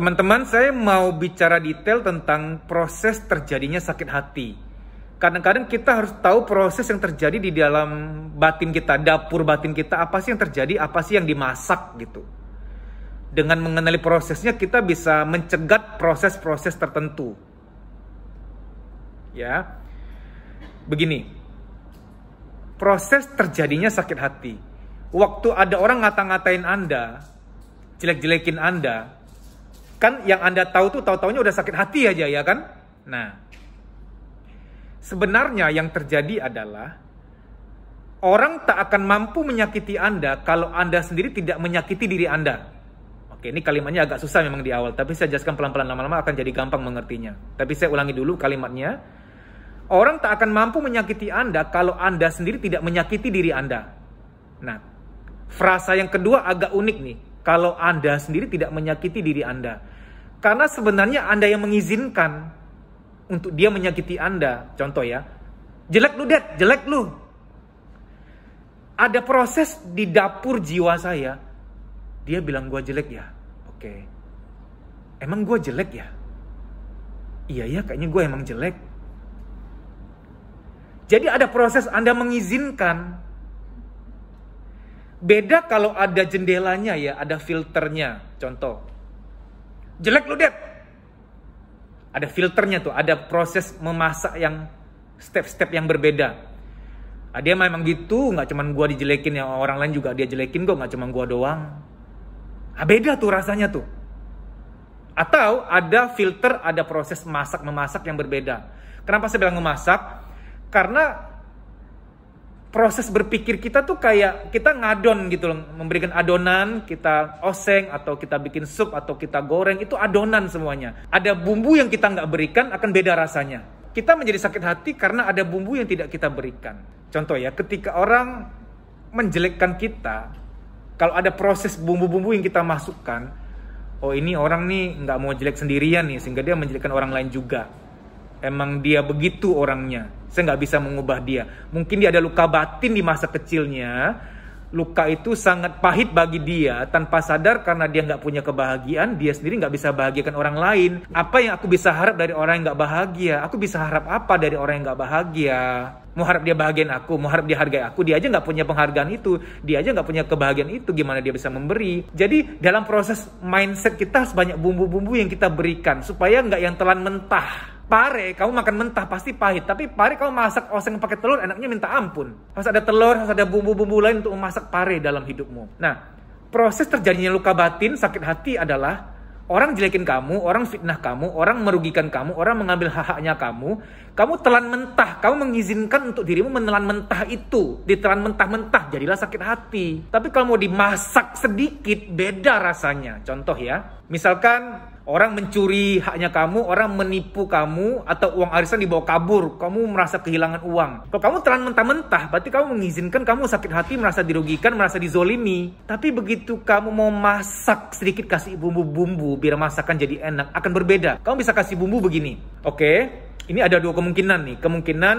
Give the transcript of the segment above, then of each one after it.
Teman-teman, saya mau bicara detail tentang proses terjadinya sakit hati. Kadang-kadang kita harus tahu proses yang terjadi di dalam batin kita, dapur batin kita, apa sih yang terjadi, apa sih yang dimasak gitu. Dengan mengenali prosesnya, kita bisa mencegat proses-proses tertentu. Ya, begini, proses terjadinya sakit hati. Waktu ada orang ngata-ngatain Anda, jelek-jelekin Anda, kan yang Anda tahu tuh tahu-taunya udah sakit hati aja ya kan? Nah, sebenarnya yang terjadi adalah orang tak akan mampu menyakiti Anda kalau Anda sendiri tidak menyakiti diri Anda. Oke, ini kalimatnya agak susah memang di awal, tapi saya jelaskan pelan-pelan, lama-lama akan jadi gampang mengertinya. Tapi saya ulangi dulu kalimatnya. Orang tak akan mampu menyakiti Anda kalau Anda sendiri tidak menyakiti diri Anda. Nah, frasa yang kedua agak unik nih. Kalau Anda sendiri tidak menyakiti diri Anda. Karena sebenarnya Anda yang mengizinkan untuk dia menyakiti Anda. Contoh ya, jelek lu Dad, jelek lu. Ada proses di dapur jiwa saya. Dia bilang gue jelek ya. Oke. Emang gue jelek ya? Iya ya, kayaknya gue emang jelek. Jadi ada proses Anda mengizinkan. Beda kalau ada jendelanya ya, ada filternya. Contoh, jelek lu Dad. Ada filternya tuh, ada proses memasak yang step-step yang berbeda. Dia memang gitu, nggak cuman gua dijelekin, yang orang lain juga dia jelekin kok, nggak cuman gua doang. Beda tuh rasanya tuh. Atau ada filter, ada proses memasak yang berbeda. Kenapa saya bilang memasak? Karena proses berpikir kita tuh kayak kita ngadon gitu loh, memberikan adonan, kita oseng atau kita bikin sup atau kita goreng, itu adonan semuanya. Ada bumbu yang kita nggak berikan akan beda rasanya. Kita menjadi sakit hati karena ada bumbu yang tidak kita berikan. Contoh ya, ketika orang menjelekkan kita, kalau ada proses bumbu-bumbu yang kita masukkan, oh ini orang nih nggak mau jelek sendirian nih, sehingga dia menjelekkan orang lain juga. Emang dia begitu orangnya. Saya nggak bisa mengubah dia. Mungkin dia ada luka batin di masa kecilnya. Luka itu sangat pahit bagi dia. Tanpa sadar karena dia nggak punya kebahagiaan, dia sendiri nggak bisa bahagiakan orang lain. Apa yang aku bisa harap dari orang yang nggak bahagia? Aku bisa harap apa dari orang yang nggak bahagia? Mau harap dia bahagiain aku, mau harap dia hargai aku. Dia aja nggak punya penghargaan itu. Dia aja nggak punya kebahagiaan itu. Gimana dia bisa memberi? Jadi dalam proses mindset kita sebanyak bumbu-bumbu yang kita berikan. Supaya nggak yang telan mentah. Pare, kamu makan mentah pasti pahit. Tapi pare kamu masak oseng pakai telur, enaknya minta ampun. Harus ada telur, harus ada bumbu-bumbu lain untuk memasak pare dalam hidupmu. Nah, proses terjadinya luka batin, sakit hati adalah orang jelekin kamu, orang fitnah kamu, orang merugikan kamu, orang mengambil hak-haknya kamu. Kamu telan mentah, kamu mengizinkan untuk dirimu menelan mentah itu. Ditelan mentah-mentah, jadilah sakit hati. Tapi kalau mau dimasak sedikit, beda rasanya. Contoh ya, misalkan orang mencuri haknya kamu, orang menipu kamu, atau uang arisan dibawa kabur, kamu merasa kehilangan uang. Kalau kamu telan mentah-mentah, berarti kamu mengizinkan kamu sakit hati, merasa dirugikan, merasa dizolimi. Tapi begitu kamu mau masak sedikit, kasih bumbu-bumbu, biar masakan jadi enak, akan berbeda. Kamu bisa kasih bumbu begini. Oke, ini ada dua kemungkinan nih. Kemungkinan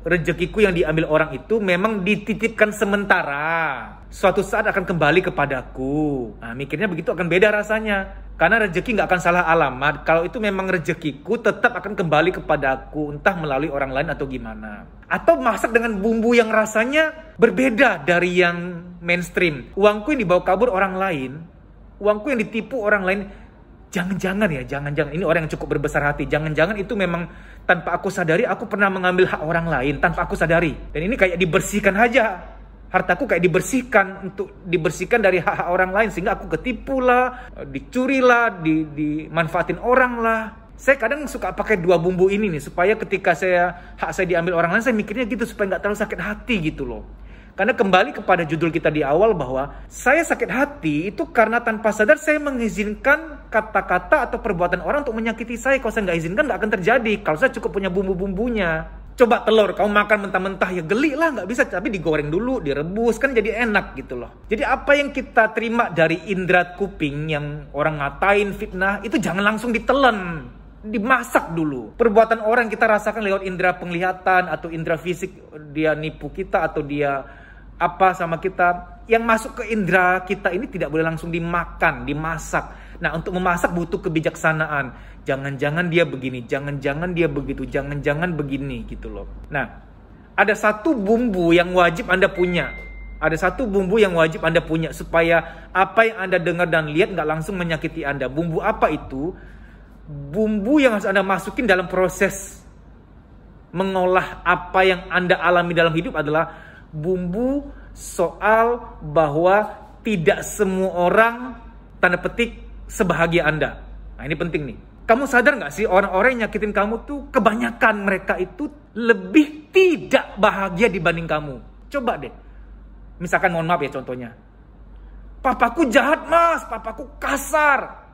rezekiku yang diambil orang itu memang dititipkan sementara. Suatu saat akan kembali kepadaku. Nah, mikirnya begitu akan beda rasanya. Karena rezeki nggak akan salah alamat. Kalau itu memang rezekiku, tetap akan kembali kepadaku. Entah melalui orang lain atau gimana. Atau masak dengan bumbu yang rasanya berbeda dari yang mainstream. Uangku yang dibawa kabur orang lain. Uangku yang ditipu orang lain. Jangan-jangan ya, jangan-jangan. Ini orang yang cukup berbesar hati. Jangan-jangan itu memang tanpa aku sadari, aku pernah mengambil hak orang lain. Tanpa aku sadari. Dan ini kayak dibersihkan aja. Hartaku kayak dibersihkan, untuk dibersihkan dari hak-hak orang lain. Sehingga aku ketipu lah, dicuri lah, dimanfaatin orang lah. Saya kadang suka pakai dua bumbu ini nih. Supaya ketika hak saya diambil orang lain, saya mikirnya gitu. Supaya nggak terlalu sakit hati gitu loh. Karena kembali kepada judul kita di awal bahwa saya sakit hati itu karena tanpa sadar saya mengizinkan kata-kata atau perbuatan orang untuk menyakiti saya. Kalau saya nggak izinkan nggak akan terjadi. Kalau saya cukup punya bumbu-bumbunya. Coba telur, kamu makan mentah-mentah ya geli lah, nggak bisa. Tapi digoreng dulu, direbus, kan jadi enak gitu loh. Jadi apa yang kita terima dari indera kuping yang orang ngatain, fitnah, itu jangan langsung ditelan. Dimasak dulu. Perbuatan orang kita rasakan lewat indera penglihatan atau indera fisik, dia nipu kita atau dia apa sama kita. Yang masuk ke indera kita ini tidak boleh langsung dimakan, dimasak. Nah, untuk memasak butuh kebijaksanaan. Jangan-jangan dia begini, jangan-jangan dia begitu, jangan-jangan begini gitu loh. Nah, ada satu bumbu yang wajib Anda punya. Ada satu bumbu yang wajib Anda punya supaya apa yang Anda dengar dan lihat nggak langsung menyakiti Anda. Bumbu apa itu? Bumbu yang harus Anda masukin dalam proses mengolah apa yang Anda alami dalam hidup adalah bumbu soal bahwa tidak semua orang, tanda petik, sebahagia Anda. Nah, ini penting nih. Kamu sadar nggak sih orang-orang yang nyakitin kamu tuh kebanyakan mereka itu lebih tidak bahagia dibanding kamu. Coba deh. Misalkan mohon maaf ya contohnya. Papaku jahat mas, papaku kasar.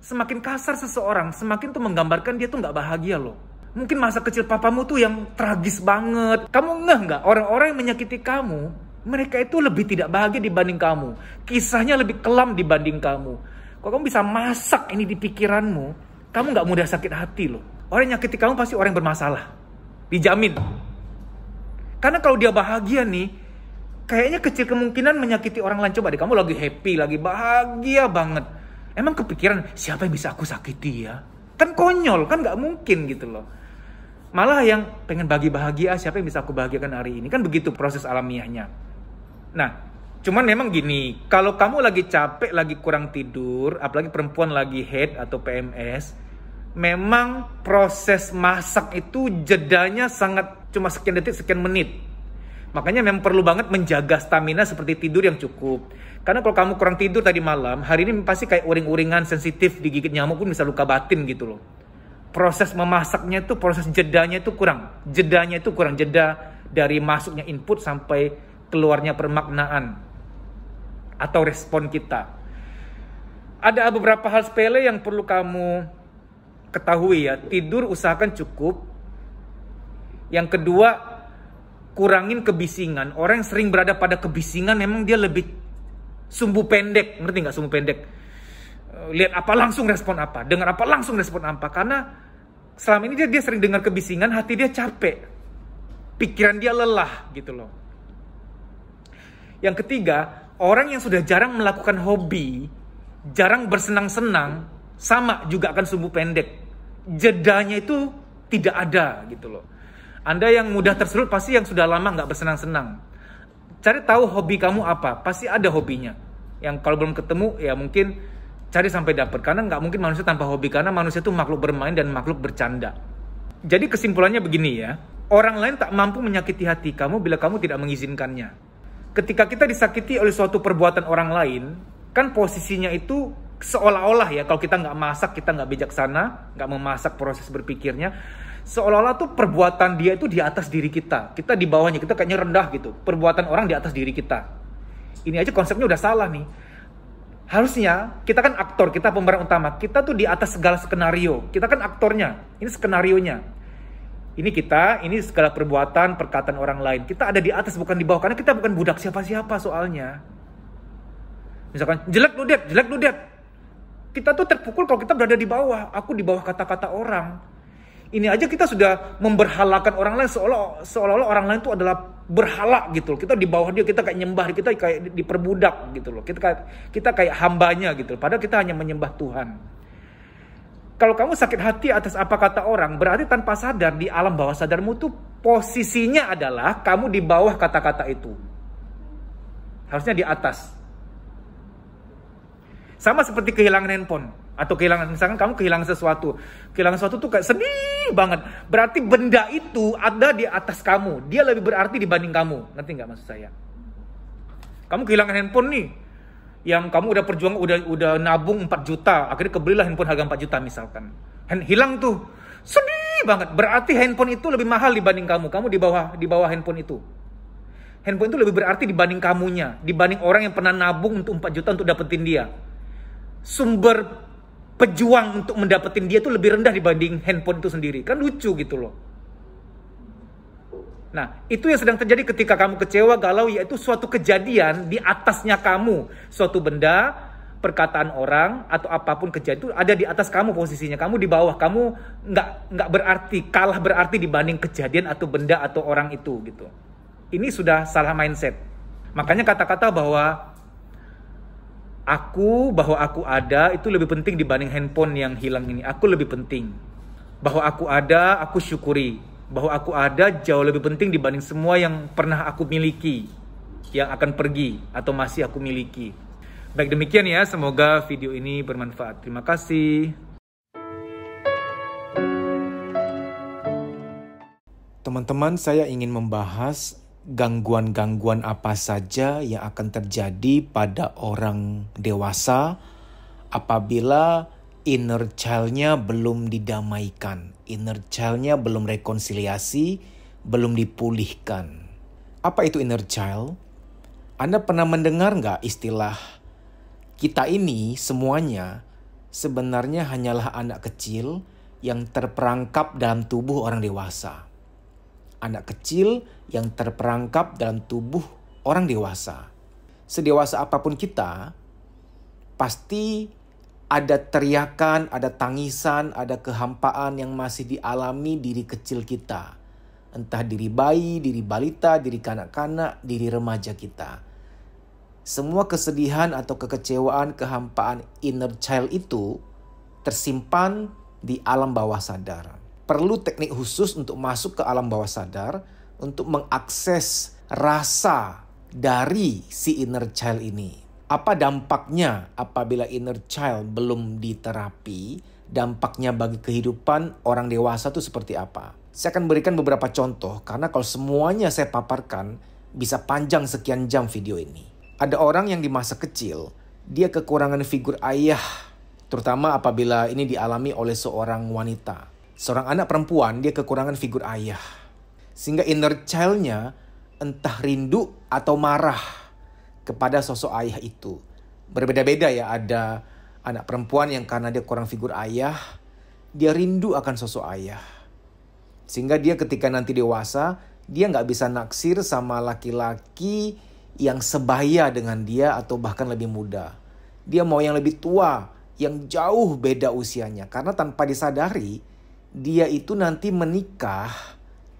Semakin kasar seseorang, semakin tuh menggambarkan dia tuh nggak bahagia loh. Mungkin masa kecil papamu tuh yang tragis banget. Kamu ngeh nggak? Orang-orang yang menyakiti kamu, mereka itu lebih tidak bahagia dibanding kamu. Kisahnya lebih kelam dibanding kamu. Kalau kamu bisa masak ini di pikiranmu, kamu nggak mudah sakit hati loh. Orang yang nyakiti kamu pasti orang yang bermasalah. Dijamin. Karena kalau dia bahagia nih, kayaknya kecil kemungkinan menyakiti orang lain. Coba deh, kamu lagi happy, lagi bahagia banget. Emang kepikiran, siapa yang bisa aku sakiti ya? Kan konyol, kan nggak mungkin gitu loh. Malah yang pengen bagi bahagia, siapa yang bisa aku bahagiakan hari ini? Kan begitu proses alamiahnya. Nah, cuman memang gini, kalau kamu lagi capek, lagi kurang tidur, apalagi perempuan lagi haid atau PMS, memang proses masak itu jedanya sangat cuma sekian detik, sekian menit. Makanya memang perlu banget menjaga stamina seperti tidur yang cukup. Karena kalau kamu kurang tidur tadi malam, hari ini pasti kayak uring-uringan, sensitif, digigit nyamuk pun bisa luka batin gitu loh. Proses memasaknya itu, proses jedanya itu kurang. Jedanya itu kurang, jeda dari masuknya input sampai keluarnya permaknaan atau respon kita. Ada beberapa hal sepele yang perlu kamu ketahui ya. Tidur usahakan cukup. Yang kedua, kurangin kebisingan. Orang yang sering berada pada kebisingan memang dia lebih sumbu pendek. Ngerti nggak sumbu pendek? Lihat apa langsung respon apa, dengar apa langsung respon apa. Karena selama ini dia sering dengar kebisingan, hati dia capek, pikiran dia lelah gitu loh. Yang ketiga, orang yang sudah jarang melakukan hobi, jarang bersenang-senang, sama juga akan sumbu pendek. Jedanya itu tidak ada gitu loh. Anda yang mudah tersulut pasti yang sudah lama nggak bersenang-senang. Cari tahu hobi kamu apa, pasti ada hobinya. Yang kalau belum ketemu ya mungkin cari sampai dapat. Karena nggak mungkin manusia tanpa hobi, karena manusia itu makhluk bermain dan makhluk bercanda. Jadi kesimpulannya begini ya, orang lain tak mampu menyakiti hati kamu bila kamu tidak mengizinkannya. Ketika kita disakiti oleh suatu perbuatan orang lain, kan posisinya itu seolah-olah ya, kalau kita nggak masak, kita nggak bijaksana, nggak memasak proses berpikirnya, seolah-olah tuh perbuatan dia itu di atas diri kita. Kita di bawahnya, kita kayaknya rendah gitu. Perbuatan orang di atas diri kita. Ini aja konsepnya udah salah nih. Harusnya, kita kan aktor, kita pemeran utama. Kita tuh di atas segala skenario. Kita kan aktornya, ini skenarionya. Ini kita, ini segala perbuatan, perkataan orang lain. Kita ada di atas, bukan di bawah. Karena kita bukan budak siapa-siapa soalnya. Misalkan, jelek lu Det, jelek lu Det. Kita tuh terpukul kalau kita berada di bawah. Aku di bawah kata-kata orang. Ini aja kita sudah memberhalakan orang lain seolah-olah orang lain itu adalah berhala gitu loh. Kita di bawah dia, kita kayak nyembah, kita kayak diperbudak gitu loh. Kita kayak hambanya gitu loh. Padahal kita hanya menyembah Tuhan. Kalau kamu sakit hati atas apa kata orang, berarti tanpa sadar di alam bawah sadarmu tuh posisinya adalah kamu di bawah kata-kata itu. Harusnya di atas. Sama seperti kehilangan handphone. Atau kehilangan, misalkan kamu kehilangan sesuatu. Kehilangan sesuatu tuh kayak sedih banget. Berarti benda itu ada di atas kamu. Dia lebih berarti dibanding kamu. Ngerti nggak maksud saya? Kamu kehilangan handphone nih. Yang kamu udah perjuang, udah nabung 4 juta. Akhirnya kebelilah handphone harga 4 juta misalkan. Hilang tuh. Sedih banget. Berarti handphone itu lebih mahal dibanding kamu. Kamu di bawah handphone itu. Handphone itu lebih berarti dibanding kamunya. Dibanding orang yang pernah nabung untuk 4 juta untuk dapetin dia. Sumber pejuang untuk mendapetin dia itu lebih rendah dibanding handphone itu sendiri. Kan lucu gitu loh. Nah, itu yang sedang terjadi ketika kamu kecewa, galau, yaitu suatu kejadian di atasnya kamu. Suatu benda, perkataan orang, atau apapun kejadian itu ada di atas kamu posisinya. Kamu di bawah, kamu nggak berarti, kalah berarti dibanding kejadian atau benda atau orang itu gitu. Ini sudah salah mindset. Makanya kata-kata bahwa Bahwa aku ada itu lebih penting dibanding handphone yang hilang ini. Aku lebih penting. Bahwa aku ada, aku syukuri. Bahwa aku ada jauh lebih penting dibanding semua yang pernah aku miliki, yang akan pergi atau masih aku miliki. Baik, demikian ya, semoga video ini bermanfaat. Terima kasih. Teman-teman, saya ingin membahas gangguan-gangguan apa saja yang akan terjadi pada orang dewasa apabila inner child-nya belum didamaikan, inner child-nya belum rekonsiliasi, belum dipulihkan. Apa itu inner child? Anda pernah mendengar nggak istilah kita ini semuanya sebenarnya hanyalah anak kecil yang terperangkap dalam tubuh orang dewasa. Anak kecil yang terperangkap dalam tubuh orang dewasa. Sedewasa apapun kita, pasti ada teriakan, ada tangisan, ada kehampaan yang masih dialami diri kecil kita. Entah diri bayi, diri balita, diri kanak-kanak, diri remaja kita. Semua kesedihan atau kekecewaan, kehampaan inner child itu tersimpan di alam bawah sadar. Perlu teknik khusus untuk masuk ke alam bawah sadar untuk mengakses rasa dari si inner child ini. Apa dampaknya apabila inner child belum diterapi? Dampaknya bagi kehidupan orang dewasa itu seperti apa? Saya akan berikan beberapa contoh karena kalau semuanya saya paparkan bisa panjang sekian jam video ini. Ada orang yang di masa kecil dia kekurangan figur ayah, terutama apabila ini dialami oleh seorang wanita. Seorang anak perempuan dia kekurangan figur ayah. Sehingga inner child-nya entah rindu atau marah kepada sosok ayah itu. Berbeda-beda ya, ada anak perempuan yang karena dia kurang figur ayah, dia rindu akan sosok ayah. Sehingga dia ketika nanti dewasa, dia nggak bisa naksir sama laki-laki yang sebaya dengan dia atau bahkan lebih muda. Dia mau yang lebih tua, yang jauh beda usianya. Karena tanpa disadari, dia itu nanti menikah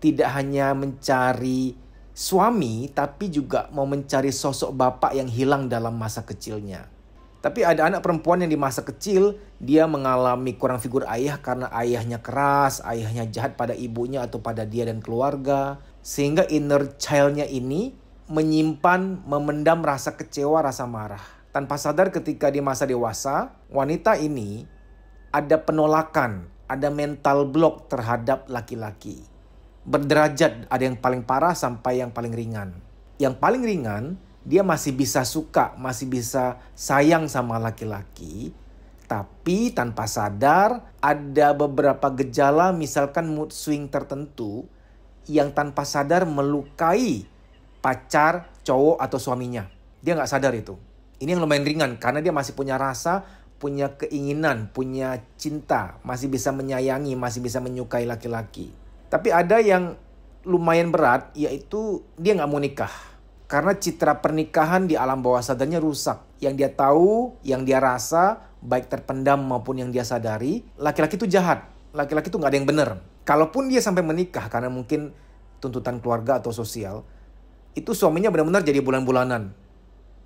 tidak hanya mencari suami, tapi juga mau mencari sosok bapak yang hilang dalam masa kecilnya. Tapi ada anak perempuan yang di masa kecil, dia mengalami kurang figur ayah karena ayahnya keras, ayahnya jahat pada ibunya atau pada dia dan keluarga. Sehingga inner child-nya ini menyimpan, memendam rasa kecewa, rasa marah. Tanpa sadar ketika di masa dewasa, wanita ini ada penolakan, ada mental block terhadap laki-laki. Berderajat, ada yang paling parah sampai yang paling ringan. Yang paling ringan, dia masih bisa suka, masih bisa sayang sama laki-laki. Tapi tanpa sadar ada beberapa gejala misalkan mood swing tertentu yang tanpa sadar melukai pacar, cowok atau suaminya. Dia nggak sadar itu. Ini yang lumayan ringan karena dia masih punya rasa, punya keinginan, punya cinta, masih bisa menyayangi, masih bisa menyukai laki-laki. Tapi ada yang lumayan berat, yaitu dia nggak mau nikah. Karena citra pernikahan di alam bawah sadarnya rusak. Yang dia tahu, yang dia rasa, baik terpendam maupun yang dia sadari, laki-laki itu jahat. Laki-laki itu nggak ada yang benar. Kalaupun dia sampai menikah karena mungkin tuntutan keluarga atau sosial, itu suaminya benar-benar jadi bulan-bulanan.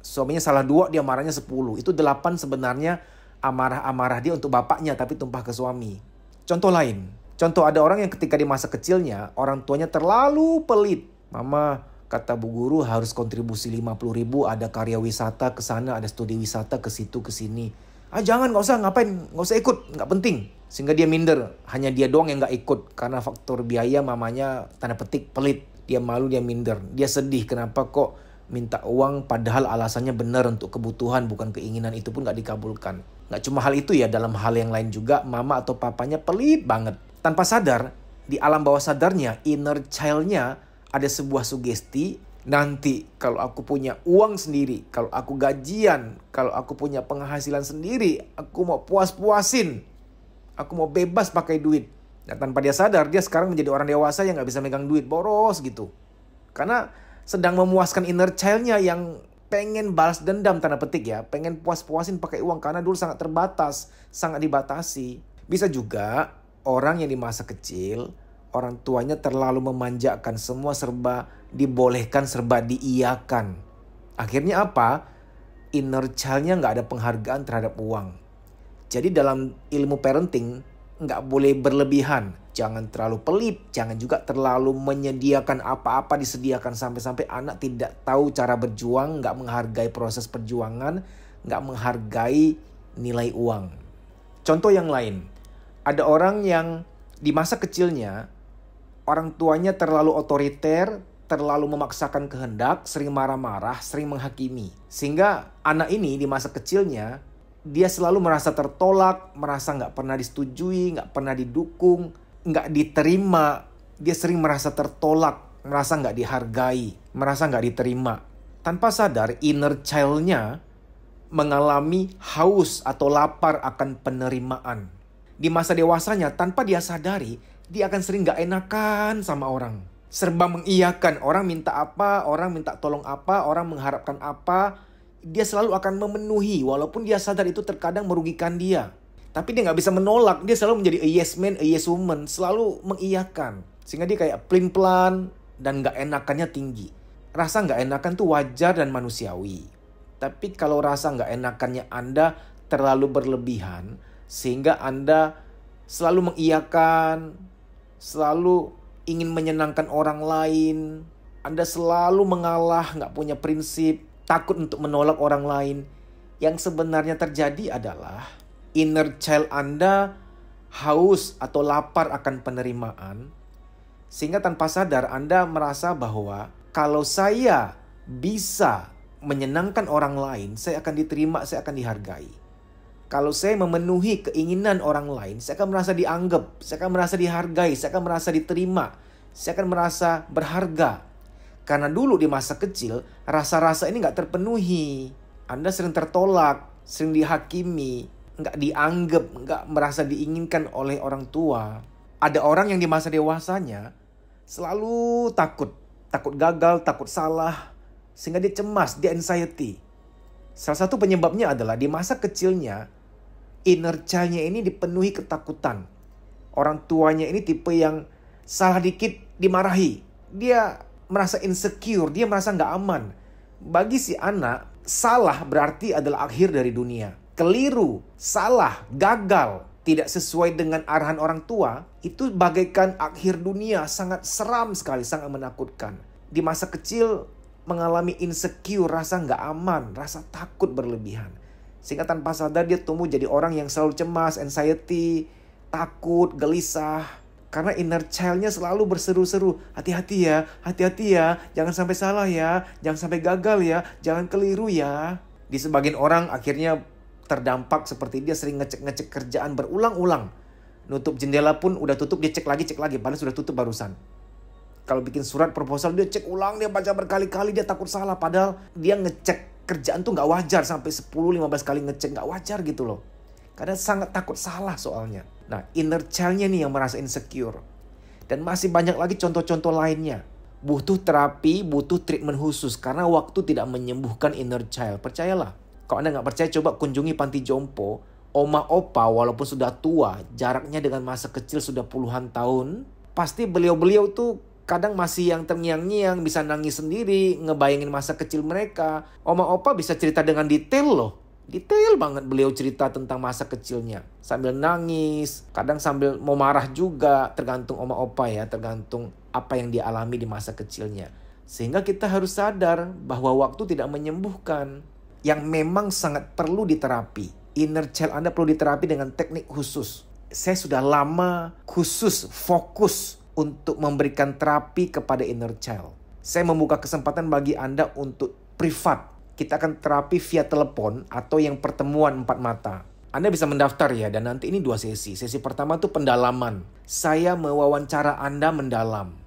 Suaminya salah 2, dia marahnya 10. Itu 8 sebenarnya amarah-amarah dia untuk bapaknya tapi tumpah ke suami. Contoh lain. Contoh ada orang yang ketika di masa kecilnya orang tuanya terlalu pelit. Mama kata bu guru harus kontribusi 50.000, ada karya wisata ke sana, ada studi wisata ke situ ke sini. Jangan, nggak usah, ngapain, nggak usah ikut, nggak penting. Sehingga dia minder, hanya dia doang yang nggak ikut karena faktor biaya. Mamanya tanda petik pelit, dia malu, dia minder, dia sedih kenapa kok minta uang padahal alasannya benar untuk kebutuhan bukan keinginan, itu pun nggak dikabulkan. Nggak cuma hal itu ya, dalam hal yang lain juga mama atau papanya pelit banget. Tanpa sadar, di alam bawah sadarnya, inner child-nya ada sebuah sugesti, nanti kalau aku punya uang sendiri, kalau aku gajian, kalau aku punya penghasilan sendiri, aku mau puas-puasin, aku mau bebas pakai duit. Nah, tanpa dia sadar, dia sekarang menjadi orang dewasa yang gak bisa megang duit, boros gitu. Karena sedang memuaskan inner child-nya yang pengen balas dendam, tanda petik ya, pengen puas-puasin pakai uang karena dulu sangat terbatas, sangat dibatasi. Bisa juga orang yang di masa kecil, orang tuanya terlalu memanjakan, semua serba dibolehkan, serba diiyakan. Akhirnya apa? inner child-nya nggak ada penghargaan terhadap uang. Jadi dalam ilmu parenting nggak boleh berlebihan. Jangan terlalu pelit, jangan juga terlalu menyediakan apa-apa disediakan sampai-sampai anak tidak tahu cara berjuang, nggak menghargai proses perjuangan, nggak menghargai nilai uang. Contoh yang lain, ada orang yang di masa kecilnya orang tuanya terlalu otoriter, terlalu memaksakan kehendak, sering marah-marah, sering menghakimi. Sehingga anak ini di masa kecilnya dia selalu merasa tertolak, merasa nggak pernah disetujui, nggak pernah didukung, nggak diterima. Dia sering merasa tertolak, merasa nggak dihargai, merasa nggak diterima. Tanpa sadar, inner child-nya mengalami haus atau lapar akan penerimaan. Di masa dewasanya, tanpa dia sadari, dia akan sering nggak enakan sama orang. Serba mengiyakan, orang minta apa, orang minta tolong apa, orang mengharapkan apa, dia selalu akan memenuhi walaupun dia sadar itu terkadang merugikan dia. Tapi dia nggak bisa menolak, dia selalu menjadi a yes man, a yes woman, selalu mengiyakan. Sehingga dia kayak pelin-pelan dan nggak enakannya tinggi. Rasa nggak enakan tuh wajar dan manusiawi. Tapi kalau rasa nggak enakannya Anda terlalu berlebihan, sehingga Anda selalu mengiyakan, selalu ingin menyenangkan orang lain, Anda selalu mengalah, nggak punya prinsip, takut untuk menolak orang lain. Yang sebenarnya terjadi adalah inner child Anda haus atau lapar akan penerimaan. Sehingga tanpa sadar Anda merasa bahwa kalau saya bisa menyenangkan orang lain, saya akan diterima, saya akan dihargai. Kalau saya memenuhi keinginan orang lain, saya akan merasa dianggap, saya akan merasa dihargai, saya akan merasa diterima, saya akan merasa berharga. Karena dulu di masa kecil, rasa-rasa ini nggak terpenuhi. Anda sering tertolak, sering dihakimi, nggak dianggap, nggak merasa diinginkan oleh orang tua. Ada orang yang di masa dewasanya selalu takut gagal, takut salah, sehingga dia cemas, dia anxiety. Salah satu penyebabnya adalah di masa kecilnya, inner child-nya ini dipenuhi ketakutan. Orang tuanya ini tipe yang salah dikit dimarahi. Dia merasa insecure, dia merasa nggak aman. Bagi si anak, salah berarti adalah akhir dari dunia. Keliru, salah, gagal, tidak sesuai dengan arahan orang tua, itu bagaikan akhir dunia, sangat seram sekali, sangat menakutkan. Di masa kecil mengalami insecure, rasa nggak aman, rasa takut berlebihan. Sehingga tanpa sadar dia tumbuh jadi orang yang selalu cemas, anxiety, takut, gelisah. Karena inner child-nya selalu berseru-seru, hati-hati ya, jangan sampai salah ya, jangan sampai gagal ya, jangan keliru ya. Di sebagian orang akhirnya terdampak seperti dia sering ngecek-ngecek kerjaan berulang-ulang. Nutup jendela pun udah tutup, dia cek lagi, padahal sudah tutup barusan. Kalau bikin surat proposal dia cek ulang, dia baca berkali-kali, dia takut salah. Padahal dia ngecek kerjaan tuh gak wajar, sampai 10-15 kali ngecek gak wajar gitu loh. Karena sangat takut salah soalnya. Nah, inner child-nya nih yang merasa insecure. Dan masih banyak lagi contoh-contoh lainnya. Butuh terapi, butuh treatment khusus. Karena waktu tidak menyembuhkan inner child. Percayalah. Kalau Anda gak percaya, coba kunjungi panti jompo. Oma opa walaupun sudah tua, jaraknya dengan masa kecil sudah puluhan tahun. Pasti beliau-beliau tuh kadang masih yang terngiang-ngiang, bisa nangis sendiri, ngebayangin masa kecil mereka. Oma opa bisa cerita dengan detail loh. Detail banget beliau cerita tentang masa kecilnya. Sambil nangis, kadang sambil mau marah juga. Tergantung oma opa ya, tergantung apa yang dia alami di masa kecilnya. Sehingga kita harus sadar bahwa waktu tidak menyembuhkan. Yang memang sangat perlu diterapi. Inner child Anda perlu diterapi dengan teknik khusus. Saya sudah lama khusus, fokus untuk memberikan terapi kepada inner child. Saya membuka kesempatan bagi Anda untuk privat. Kita akan terapi via telepon atau yang pertemuan 4 mata. Anda bisa mendaftar ya, dan nanti ini 2 sesi. Sesi pertama itu pendalaman. Saya mewawancara Anda mendalam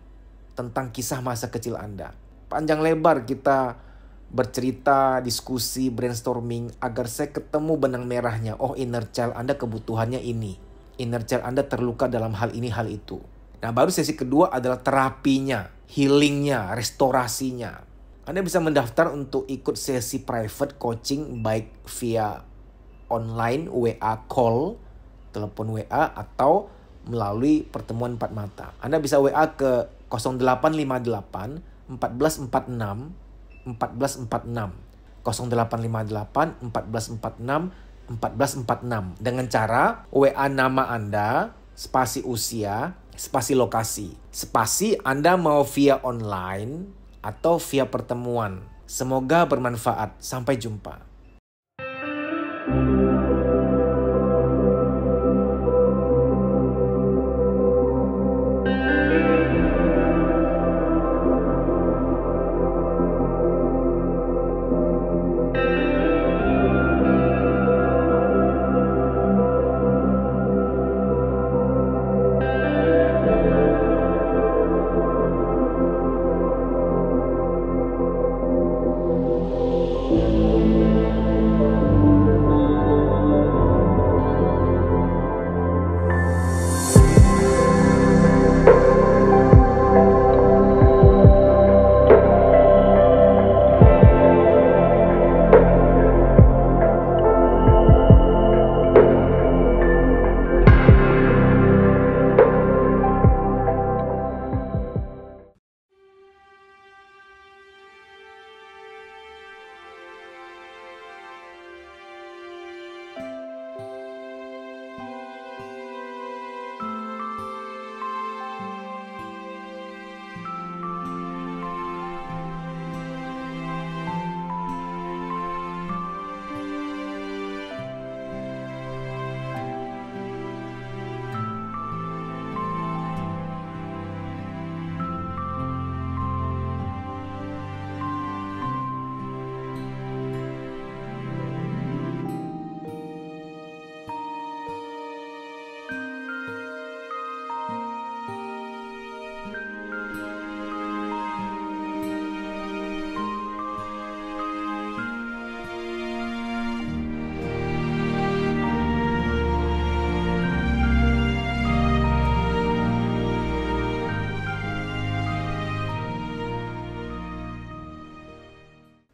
tentang kisah masa kecil Anda. Panjang lebar kita bercerita, diskusi, brainstorming agar saya ketemu benang merahnya. Oh, inner child Anda kebutuhannya ini. Inner child Anda terluka dalam hal ini, hal itu. Nah, baru sesi kedua adalah terapinya, healingnya, restorasinya. Anda bisa mendaftar untuk ikut sesi private coaching baik via online, WA call, telepon WA, atau melalui pertemuan 4 mata. Anda bisa WA ke 0858 1446 1446. 0858 1446 1446 dengan cara WA nama Anda, spasi usia, spasi lokasi. Spasi Anda mau via online atau via pertemuan. Semoga bermanfaat. Sampai jumpa.